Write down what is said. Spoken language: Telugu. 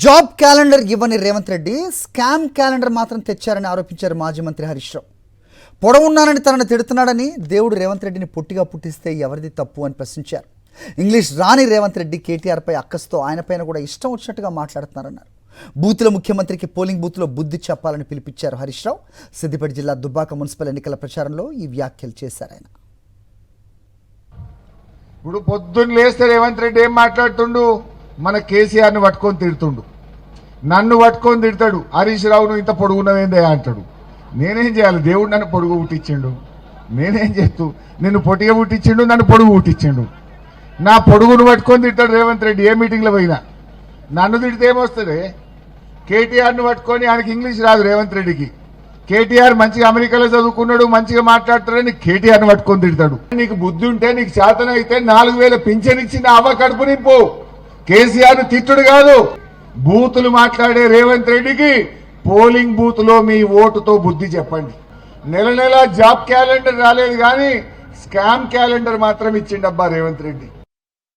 జాబ్ క్యాలెండర్ ఇవ్వని రేవంత్ రెడ్డి స్కామ్ క్యాలెండర్ మాత్రం తెచ్చారని ఆరోపించారు మాజీ మంత్రి హరీష్ రావు. పొడవున్నానని తనను తిడుతున్నాడని, దేవుడు రేవంత్ రెడ్డిని పొట్టిగా పుట్టిస్తే ఎవరిది తప్పు అని ప్రశ్నించారు. ఇంగ్లీష్ రాని రేవంత్ రెడ్డి కేటీఆర్పై అక్కస్తో ఆయనపైన కూడా ఇష్టం వచ్చినట్టుగా మాట్లాడుతున్నారన్నారు. బూత్లో ముఖ్యమంత్రికి పోలింగ్ బూత్లో బుద్ధి చెప్పాలని పిలిపించారు హరీష్ రావు. సిద్దిపేట జిల్లా దుబ్బాక మున్సిపల్ ఎన్నికల ప్రచారంలో ఈ వ్యాఖ్యలు చేశారు ఆయన. ఇప్పుడు పొద్దున్న లేస్తే రేవంత్ రెడ్డి ఏం మాట్లాడుతుండు, మన కేసీఆర్ని పట్టుకొని తిడుతుండు, నన్ను పట్టుకొని తిడతాడు. హరీష్ రావును ఇంత పొడుగున్నవేందే అంటాడు. నేనేం చేయాలి? దేవుడు నన్ను పొడుగు పుట్టించిండు, నేనేం చేస్తూ? నిన్ను పొట్టిగా పుట్టించిండు, నన్ను పొడుగు పుట్టించిండు. నా పొడుగును పట్టుకొని తిడతాడు రేవంత్ రెడ్డి. ఏ మీటింగ్లో పోయినా నన్ను తిడితే ఏమొస్తుంది? కేటీఆర్ను పట్టుకొని, ఆయనకి ఇంగ్లీష్ రాదు రేవంత్ రెడ్డికి. కేటీఆర్ మంచిగా అమెరికాలో చదువుకున్నాడు, మంచిగా మాట్లాడుతాడని కేటీఆర్ని పట్టుకొని తిడతాడు. నీకు బుద్ధి ఉంటే, నీకు చేతన అయితే 4000 పింఛన్ ఇచ్చిన అవ్వ కడుపు నింపు. కేసీఆర్ తిట్టుడు కాదు. బూతులు మాట్లాడే రేవంత్ రెడ్డికి పోలింగ్ బూత్ లో మీ ఓటుతో బుద్ధి చెప్పండి. నెల నెల జాబ్ క్యాలెండర్ రాలేదు కానీ స్కామ్ క్యాలెండర్ మాత్రం ఇచ్చిండబ్బా రేవంత్ రెడ్డి.